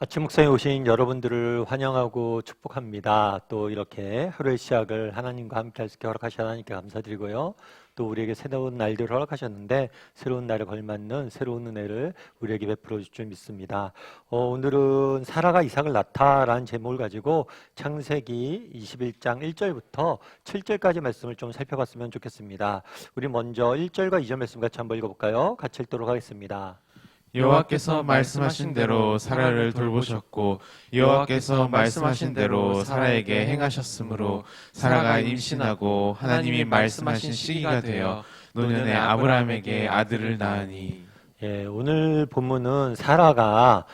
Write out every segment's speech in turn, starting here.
아침 묵상에 오신 여러분들을 환영하고 축복합니다. 또 이렇게 하루의 시작을 하나님과 함께 할 수 있게 허락하신 하나님께 감사드리고요. 또 우리에게 새로운 날들을 허락하셨는데 새로운 날에 걸맞는 새로운 은혜를 우리에게 베풀어 줄 줄 믿습니다. 오늘은 사라가 이삭을 낳다라는 제목을 가지고 창세기 21장 1절부터 7절까지 말씀을 좀 살펴봤으면 좋겠습니다. 우리 먼저 1절과 2절 말씀 같이 한번 읽어볼까요? 같이 읽도록 하겠습니다. 여호와께서 말씀하신 대로 사라를 돌보셨고 여호와께서 말씀하신 대로 사라에게 행하셨으므로 사라가 임신하고 하나님이 말씀하신 시기가 되어 노년에 아브라함에게 아들을 낳으니. 예, 오늘 본문은 사라가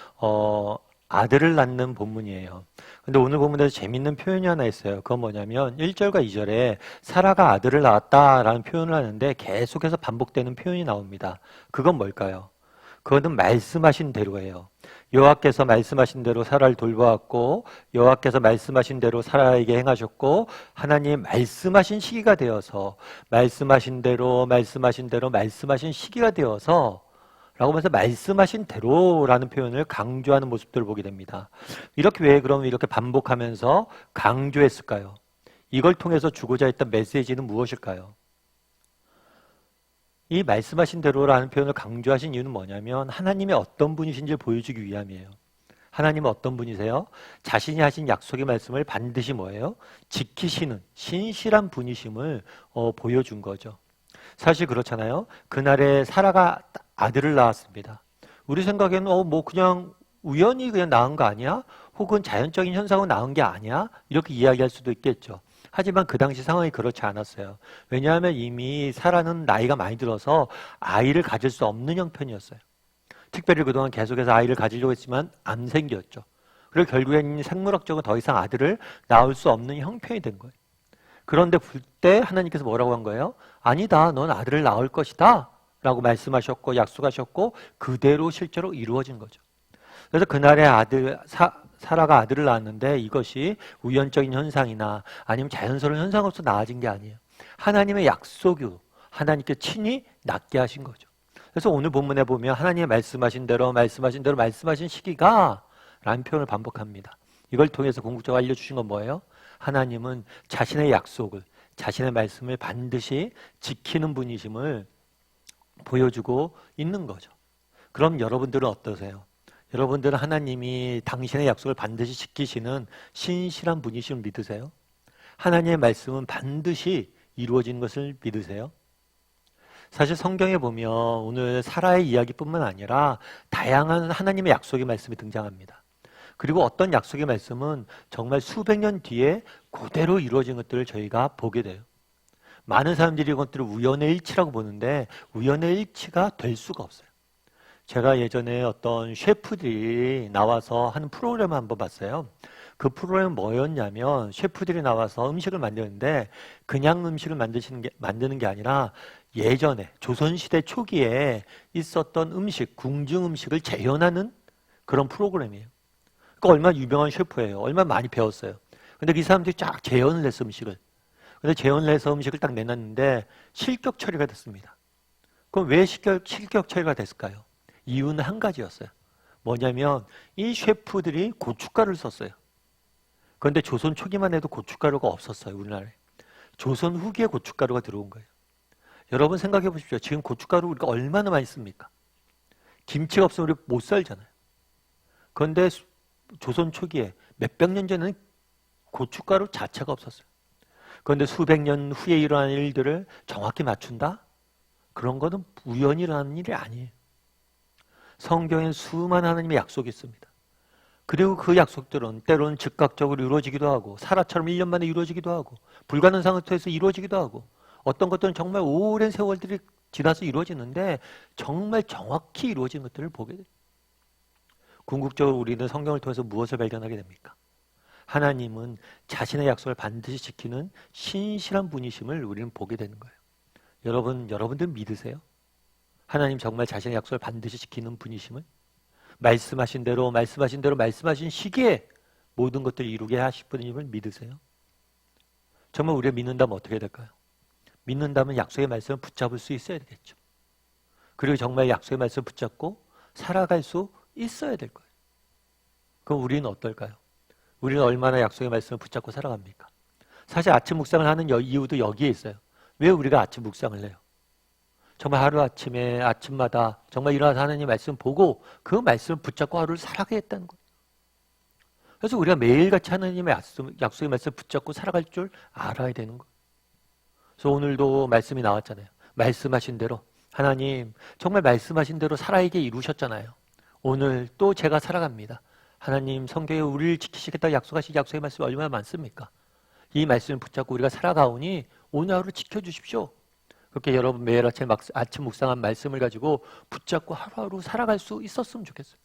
아들을 낳는 본문이에요. 근데 오늘 본문에서 재밌는 표현이 하나 있어요. 그건 뭐냐면 1절과 2절에 사라가 아들을 낳았다라는 표현을 하는데 계속해서 반복되는 표현이 나옵니다. 그건 뭘까요? 그거는 말씀하신 대로예요. 여호와께서 말씀하신 대로 사라를 돌보았고 여호와께서 말씀하신 대로 사라에게 행하셨고 하나님 말씀하신 시기가 되어서 말씀하신 대로 말씀하신 시기가 되어서 라고 하면서 말씀하신 대로라는 표현을 강조하는 모습들을 보게 됩니다. 이렇게 왜 그럼 이렇게 반복하면서 강조했을까요? 이걸 통해서 주고자 했던 메시지는 무엇일까요? 이 말씀하신 대로라는 표현을 강조하신 이유는 뭐냐면 하나님의 어떤 분이신지를 보여주기 위함이에요. 하나님은 어떤 분이세요? 자신이 하신 약속의 말씀을 반드시 뭐예요? 지키시는 신실한 분이심을 보여준 거죠. 사실 그렇잖아요. 그날에 사라가 아들을 낳았습니다. 우리 생각에는 뭐 그냥 우연히 그냥 낳은 거 아니야? 혹은 자연적인 현상으로 낳은 게 아니야? 이렇게 이야기할 수도 있겠죠. 하지만 그 당시 상황이 그렇지 않았어요. 왜냐하면 이미 사라는 나이가 많이 들어서 아이를 가질 수 없는 형편이었어요. 특별히 그동안 계속해서 아이를 가지려고 했지만 안 생겼죠. 그리고 결국에는 생물학적으로 더 이상 아들을 낳을 수 없는 형편이 된 거예요. 그런데 그때 하나님께서 뭐라고 한 거예요? 아니다, 넌 아들을 낳을 것이다 라고 말씀하셨고 약속하셨고 그대로 실제로 이루어진 거죠. 그래서 그날의 사라가 아들을 낳았는데 이것이 우연적인 현상이나 아니면 자연스러운 현상으로서 나아진 게 아니에요. 하나님의 약속으로 하나님께 친히 낳게 하신 거죠. 그래서 오늘 본문에 보면 하나님의 말씀하신 대로 말씀하신 시기가 라는 표현을 반복합니다. 이걸 통해서 궁극적으로 알려주신 건 뭐예요? 하나님은 자신의 약속을 자신의 말씀을 반드시 지키는 분이심을 보여주고 있는 거죠. 그럼 여러분들은 어떠세요? 여러분들은 하나님이 당신의 약속을 반드시 지키시는 신실한 분이심을 믿으세요? 하나님의 말씀은 반드시 이루어지는 것을 믿으세요? 사실 성경에 보면 오늘 사라의 이야기뿐만 아니라 다양한 하나님의 약속의 말씀이 등장합니다. 그리고 어떤 약속의 말씀은 정말 수백 년 뒤에 그대로 이루어진 것들을 저희가 보게 돼요. 많은 사람들이 이것들을 우연의 일치라고 보는데 우연의 일치가 될 수가 없어요. 제가 예전에 어떤 셰프들이 나와서 하는 프로그램을 한번 봤어요. 그 프로그램은 뭐였냐면 셰프들이 나와서 음식을 만드는데 그냥 음식을 만드는 게 아니라 예전에 조선시대 초기에 있었던 음식, 궁중 음식을 재현하는 그런 프로그램이에요. 그러니까 얼마나 유명한 셰프예요. 얼마나 많이 배웠어요. 근데 그 사람들이 쫙 재현을 했어, 음식을. 근데 재현을 해서 음식을 딱 내놨는데 실격 처리가 됐습니다. 그럼 왜 실격 처리가 됐을까요? 이유는 한 가지였어요. 뭐냐면 이 셰프들이 고춧가루를 썼어요. 그런데 조선 초기만 해도 고춧가루가 없었어요, 우리나라에. 조선 후기에 고춧가루가 들어온 거예요. 여러분 생각해 보십시오. 지금 고춧가루 우리가 얼마나 많이 씁니까? 김치가 없으면 우리 못 살잖아요. 그런데 조선 초기에 몇백 년 전에는 고춧가루 자체가 없었어요. 그런데 수백 년 후에 일어난 일들을 정확히 맞춘다? 그런 거는 우연히 일어나는 일이 아니에요. 성경엔 수많은 하나님의 약속이 있습니다. 그리고 그 약속들은 때로는 즉각적으로 이루어지기도 하고 사라처럼 1년 만에 이루어지기도 하고 불가능한 상태에서 이루어지기도 하고 어떤 것들은 정말 오랜 세월들이 지나서 이루어지는데 정말 정확히 이루어진 것들을 보게 돼요. 궁극적으로 우리는 성경을 통해서 무엇을 발견하게 됩니까? 하나님은 자신의 약속을 반드시 지키는 신실한 분이심을 우리는 보게 되는 거예요. 여러분들 믿으세요? 하나님 정말 자신의 약속을 반드시 지키는 분이심을? 말씀하신 대로 말씀하신 시기에 모든 것들을 이루게 하실 분임을 믿으세요? 정말 우리가 믿는다면 어떻게 될까요? 믿는다면 약속의 말씀을 붙잡을 수 있어야 되겠죠. 그리고 정말 약속의 말씀을 붙잡고 살아갈 수 있어야 될 거예요. 그럼 우리는 어떨까요? 우리는 얼마나 약속의 말씀을 붙잡고 살아갑니까? 사실 아침 묵상을 하는 이유도 여기에 있어요. 왜 우리가 아침 묵상을 해요? 정말 하루아침에 아침마다 정말 일어나서 하나님 말씀 보고 그 말씀을 붙잡고 하루를 살아가겠다는 거예요. 그래서 우리가 매일같이 하나님의 약속의 말씀을 붙잡고 살아갈 줄 알아야 되는 거예요. 그래서 오늘도 말씀이 나왔잖아요. 말씀하신 대로 하나님 정말 말씀하신 대로 살아있게 이루셨잖아요. 오늘 또 제가 살아갑니다. 하나님 성경에 우리를 지키시겠다고 약속하신 약속의 말씀이 얼마나 많습니까? 이 말씀을 붙잡고 우리가 살아가오니 오늘 하루 지켜주십시오. 그렇게 여러분 매일 아침 묵상한 말씀을 가지고 붙잡고 하루하루 살아갈 수 있었으면 좋겠어요.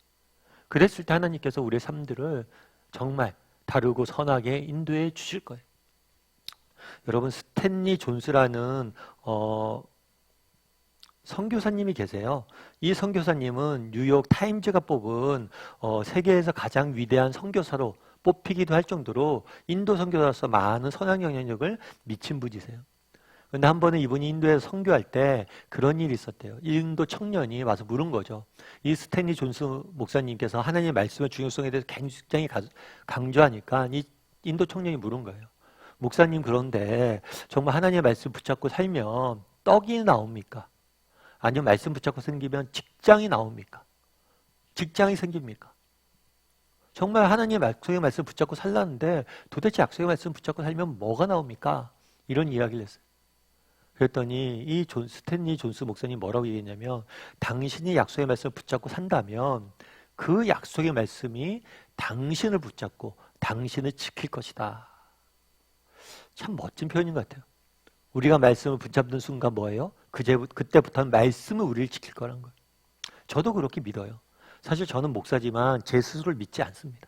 그랬을 때 하나님께서 우리의 삶들을 정말 다르고 선하게 인도해 주실 거예요. 여러분 스탠리 존스라는 선교사님이 계세요. 이 선교사님은 뉴욕 타임즈가 뽑은 세계에서 가장 위대한 선교사로 뽑히기도 할 정도로 인도 선교사로서 많은 선한 영향력을 미친 분이세요. 그런데 한 번은 이분이 인도에서 선교할 때 그런 일이 있었대요. 인도 청년이 와서 물은 거죠. 이 스탠리 존스 목사님께서 하나님의 말씀의 중요성에 대해서 굉장히 강조하니까 이 인도 청년이 물은 거예요. 목사님 그런데 정말 하나님의 말씀 붙잡고 살면 떡이 나옵니까? 아니면 말씀 붙잡고 생기면 직장이 나옵니까? 직장이 생깁니까? 정말 하나님의 약속의 말씀 붙잡고 살라는데 도대체 약속의 말씀 붙잡고 살면 뭐가 나옵니까? 이런 이야기를 했어요. 그랬더니 이 스탠리 존스 목사님 뭐라고 얘기했냐면 당신이 약속의 말씀을 붙잡고 산다면 그 약속의 말씀이 당신을 붙잡고 당신을 지킬 것이다. 참 멋진 표현인 것 같아요. 우리가 말씀을 붙잡는 순간 뭐예요? 그때부터는 말씀은 우리를 지킬 거란 거예요. 저도 그렇게 믿어요. 사실 저는 목사지만 제 스스로를 믿지 않습니다.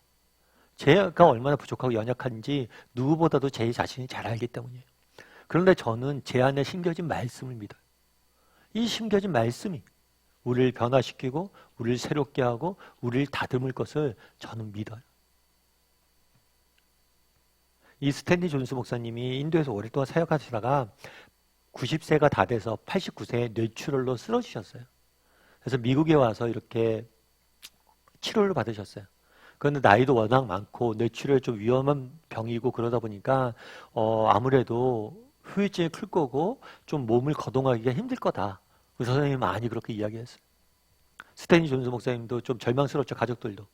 제가 얼마나 부족하고 연약한지 누구보다도 제 자신이 잘 알기 때문이에요. 그런데 저는 제 안에 심겨진 말씀을 믿어요. 이 심겨진 말씀이 우리를 변화시키고 우리를 새롭게 하고 우리를 다듬을 것을 저는 믿어요. 이 스탠리 존스 목사님이 인도에서 오랫동안 사역하시다가 90세가 다 돼서 89세에 뇌출혈로 쓰러지셨어요. 그래서 미국에 와서 이렇게 치료를 받으셨어요. 그런데 나이도 워낙 많고 뇌출혈 좀 위험한 병이고 그러다 보니까 아무래도 후유증이 클 거고 좀 몸을 거동하기가 힘들 거다. 의사 선생님이 많이 그렇게 이야기했어요. 스탠리 존스 목사님도 좀 절망스럽죠, 가족들도.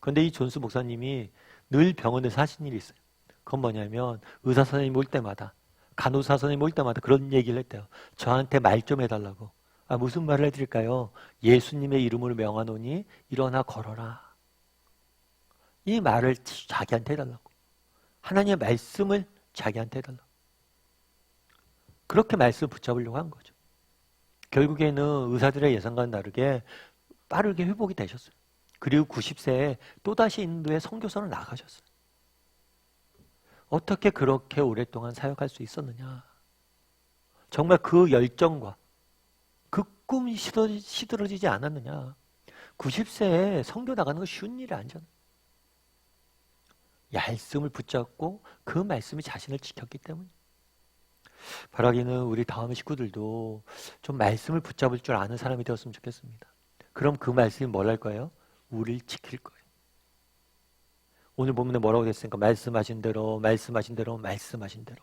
그런데 이 존스 목사님이 늘 병원에서 하신 일이 있어요. 그건 뭐냐면 의사 선생님 올 때마다 간호사 선생님 올 때마다 그런 얘기를 했대요. 저한테 말 좀 해달라고. 무슨 말을 해드릴까요? 예수님의 이름으로 명하노니 일어나 걸어라. 이 말을 자기한테 해달라고. 하나님의 말씀을 자기한테 해달라고. 그렇게 말씀을 붙잡으려고 한 거죠. 결국에는 의사들의 예상과는 다르게 빠르게 회복이 되셨어요. 그리고 90세에 또다시 인도에 선교사로 나가셨어요. 어떻게 그렇게 오랫동안 사역할 수 있었느냐. 정말 그 열정과 그 꿈이 시들어지지 않았느냐. 90세에 선교 나가는 거 쉬운 일이 아니잖아요. 말씀을 붙잡고 그 말씀이 자신을 지켰기 때문에. 바라기는 우리 다음 식구들도 좀 말씀을 붙잡을 줄 아는 사람이 되었으면 좋겠습니다. 그럼 그 말씀이 뭘 할 거예요? 우리를 지킬 거예요. 오늘 본문에 뭐라고 됐습니까? 말씀하신 대로, 말씀하신 대로, 말씀하신 대로.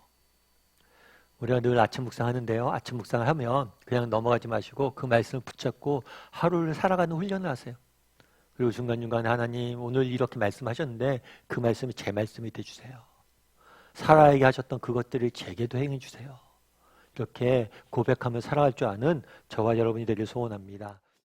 우리가 늘 아침 묵상하는데요. 아침 묵상을 하면 그냥 넘어가지 마시고 그 말씀을 붙잡고 하루를 살아가는 훈련을 하세요. 그리고 중간중간에 하나님 오늘 이렇게 말씀하셨는데 그 말씀이 제 말씀이 되어주세요. 살아야게 하셨던 그것들을 제게도 행해 주세요. 이렇게 고백하며 살아갈 줄 아는 저와 여러분이 되길 소원합니다.